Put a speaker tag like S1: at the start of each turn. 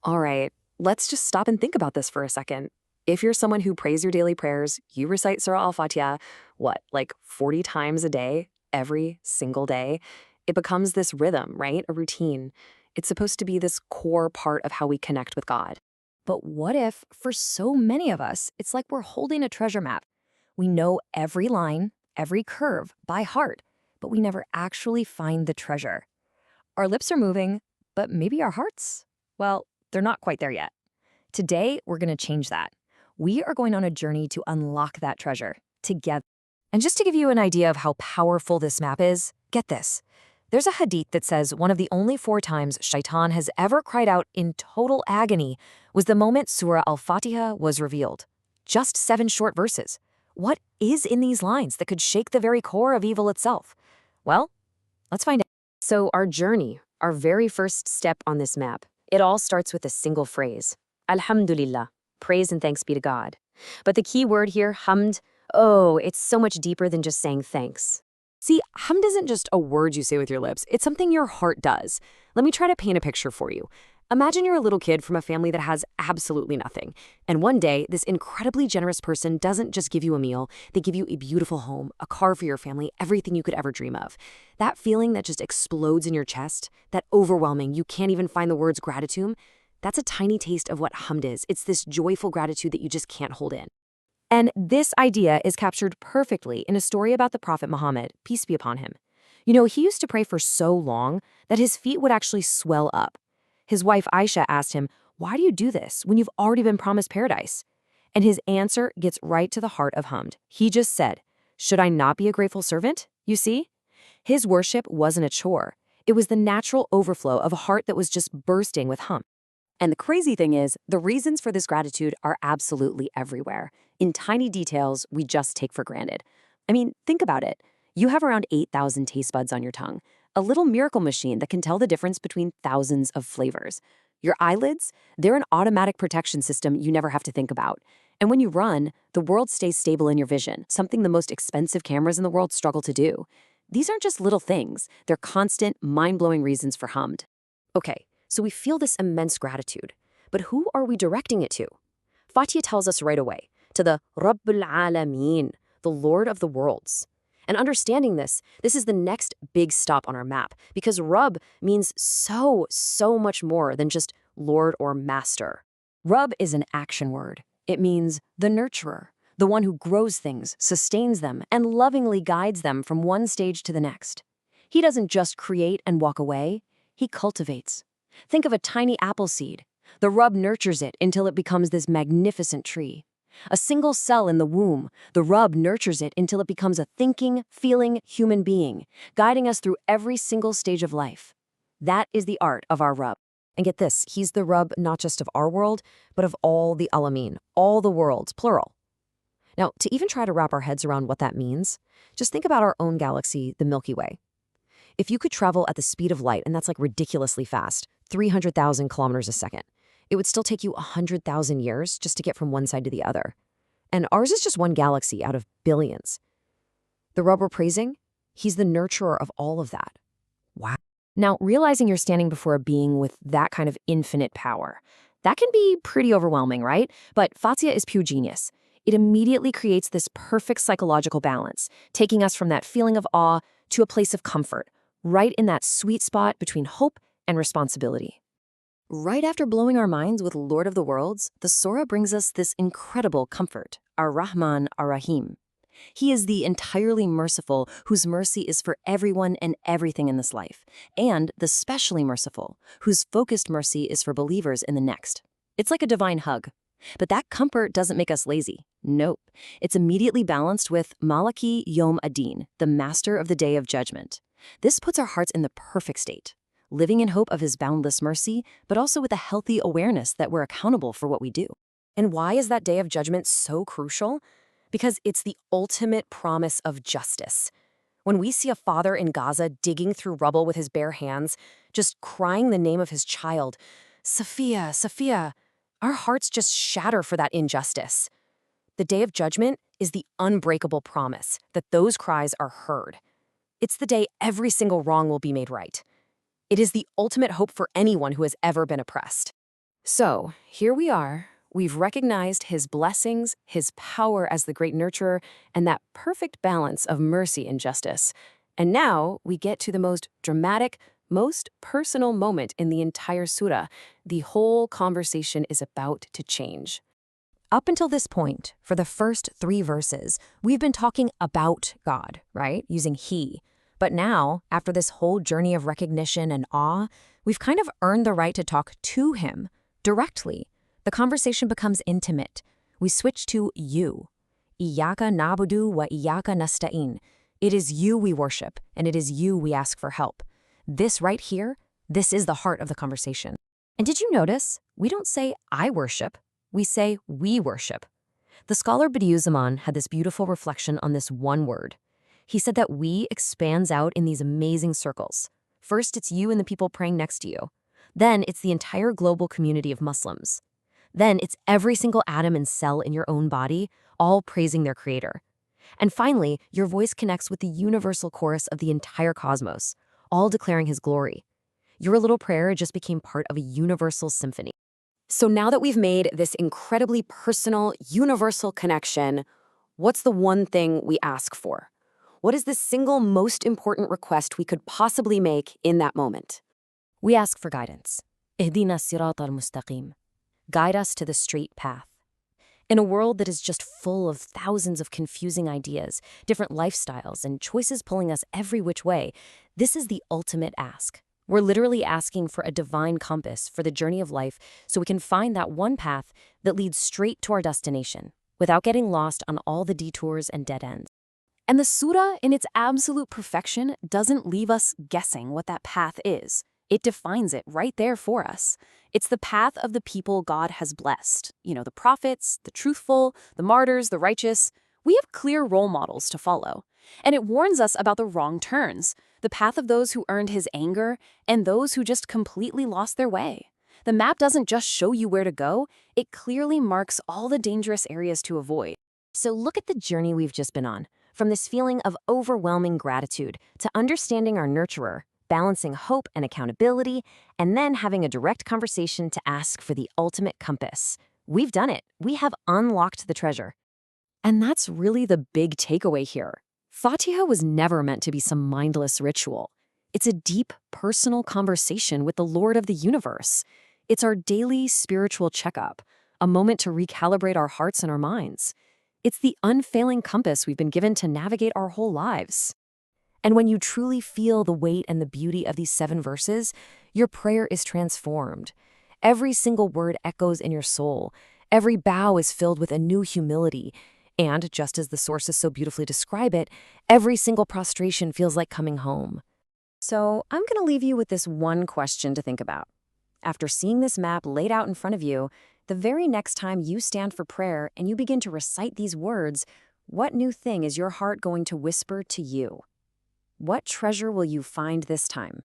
S1: All right, let's just stop and think about this for a second. If you're someone who prays your daily prayers, you recite Surah Al-Fatiha, what, like 40 times a day, every single day, it becomes this rhythm, right? A routine. It's supposed to be this core part of how we connect with God.
S2: But what if, for so many of us, it's like we're holding a treasure map? We know every line, every curve by heart, but we never actually find the treasure. Our lips are moving, but maybe our hearts? Well, they're not quite there yet. Today, we're going to change that. We are going on a journey to unlock that treasure together. And just to give you an idea of how powerful this map is, get this. There's a hadith that says one of the only 4 times Shaitan has ever cried out in total agony was the moment Surah Al-Fatiha was revealed. Just 7 short verses. What is in these lines that could shake the very core of evil itself? Well, let's find out.
S1: So our journey, our very first step on this map, it all starts with a single phrase. Alhamdulillah, praise and thanks be to God. But the key word here, hamd, oh, it's so much deeper than just saying thanks. See, hamd isn't just a word you say with your lips, it's something your heart does. Let me try to paint a picture for you. Imagine you're a little kid from a family that has absolutely nothing. And one day, this incredibly generous person doesn't just give you a meal, they give you a beautiful home, a car for your family, everything you could ever dream of. That feeling that just explodes in your chest, that overwhelming, you can't even find the words gratitude, that's a tiny taste of what hamd is. It's this joyful gratitude that you just can't hold in. And this idea is captured perfectly in a story about the Prophet Muhammad, peace be upon him. You know, he used to pray for so long that his feet would actually swell up. His wife Aisha asked him, "Why do you do this when you've already been promised paradise?" And his answer gets right to the heart of hamd. He just said, "Should I not be a grateful servant?" You see? His worship wasn't a chore. It was the natural overflow of a heart that was just bursting with hamd. And the crazy thing is, the reasons for this gratitude are absolutely everywhere, in tiny details we just take for granted. I mean, think about it. You have around 8,000 taste buds on your tongue, a little miracle machine that can tell the difference between thousands of flavors. Your eyelids, they're an automatic protection system you never have to think about. And when you run, the world stays stable in your vision, something the most expensive cameras in the world struggle to do. These aren't just little things. They're constant, mind-blowing reasons for hamd. Okay. So we feel this immense gratitude. But who are we directing it to? Fatiha tells us right away, to the Rabbul Alameen, the Lord of the worlds. And understanding this is the next big stop on our map, because Rabb means so much more than just Lord or Master. Rabb is an action word. It means the nurturer, the one who grows things, sustains them, and lovingly guides them from one stage to the next. He doesn't just create and walk away, he cultivates. Think of a tiny apple seed. The Rabb nurtures it until it becomes this magnificent tree. A single cell in the womb, the Rabb nurtures it until it becomes a thinking, feeling human being, guiding us through every single stage of life. That is the art of our Rabb. And get this, he's the Rabb not just of our world, but of all the Alameen, all the worlds, plural. Now, to even try to wrap our heads around what that means, just think about our own galaxy, the Milky Way. If you could travel at the speed of light, and that's like ridiculously fast, 300,000 kilometers a second, it would still take you 100,000 years just to get from one side to the other. And ours is just one galaxy out of billions. The Rabb we're praising, he's the nurturer of all of that. Wow. Now, realizing you're standing before a being with that kind of infinite power, that can be pretty overwhelming, right? But Fatiha is pure genius. It immediately creates this perfect psychological balance, taking us from that feeling of awe to a place of comfort, right in that sweet spot between hope and responsibility. Right after blowing our minds with Lord of the Worlds, the surah brings us this incredible comfort, Ar-Rahman, Ar-Rahim. He is the entirely merciful, whose mercy is for everyone and everything in this life, and the specially merciful, whose focused mercy is for believers in the next. It's like a divine hug. But that comfort doesn't make us lazy. Nope. It's immediately balanced with Maliki Yom Adin, the master of the day of judgment. This puts our hearts in the perfect state, living in hope of his boundless mercy, but also with a healthy awareness that we're accountable for what we do. And why is that day of judgment so crucial? Because it's the ultimate promise of justice. When we see a father in Gaza digging through rubble with his bare hands, just crying the name of his child, Safiya, Safiya, our hearts just shatter for that injustice. The day of judgment is the unbreakable promise that those cries are heard. It's the day every single wrong will be made right. It is the ultimate hope for anyone who has ever been oppressed. So, here we are. We've recognized his blessings, his power as the great nurturer, and that perfect balance of mercy and justice. And now we get to the most dramatic, most personal moment in the entire surah. The whole conversation is about to change.
S2: Up until this point, for the first 3 verses, we've been talking about God, right? Using he. But now, after this whole journey of recognition and awe, we've kind of earned the right to talk to him directly. The conversation becomes intimate. We switch to you. Iyaka na'budu wa iyaka nasta'in. It is you we worship, and it is you we ask for help. This right here, this is the heart of the conversation. And did you notice? We don't say, I worship. We say, we worship. The scholar Bediüzzaman had this beautiful reflection on this one word. He said that we expands out in these amazing circles. First, it's you and the people praying next to you. Then, it's the entire global community of Muslims. Then, it's every single atom and cell in your own body, all praising their creator. And finally, your voice connects with the universal chorus of the entire cosmos, all declaring his glory. Your little prayer just became part of a universal symphony. So now that we've made this incredibly personal, universal connection, what's the one thing we ask for? What is the single most important request we could possibly make in that moment? We ask for guidance. Ihdina sirat al-Mustaqim. Guide us to the straight path. In a world that is just full of thousands of confusing ideas, different lifestyles, and choices pulling us every which way, this is the ultimate ask. We're literally asking for a divine compass for the journey of life so we can find that one path that leads straight to our destination without getting lost on all the detours and dead ends. And the surah, in its absolute perfection, doesn't leave us guessing what that path is. It defines it right there for us. It's the path of the people God has blessed. The prophets, the truthful, the martyrs, the righteous. We have clear role models to follow. And it warns us about the wrong turns, the path of those who earned his anger and those who just completely lost their way. The map doesn't just show you where to go, it clearly marks all the dangerous areas to avoid. So look at the journey we've just been on, from this feeling of overwhelming gratitude to understanding our nurturer, balancing hope and accountability, and then having a direct conversation to ask for the ultimate compass. We've done it. We have unlocked the treasure. And that's really the big takeaway here. Fatiha was never meant to be some mindless ritual. It's a deep, personal conversation with the Lord of the universe. It's our daily spiritual checkup, a moment to recalibrate our hearts and our minds. It's the unfailing compass we've been given to navigate our whole lives. And when you truly feel the weight and the beauty of these 7 verses, your prayer is transformed. Every single word echoes in your soul. Every bow is filled with a new humility. And just as the sources so beautifully describe it, every single prostration feels like coming home. So I'm going to leave you with this one question to think about. After seeing this map laid out in front of you, the very next time you stand for prayer and you begin to recite these words, what new thing is your heart going to whisper to you? What treasure will you find this time?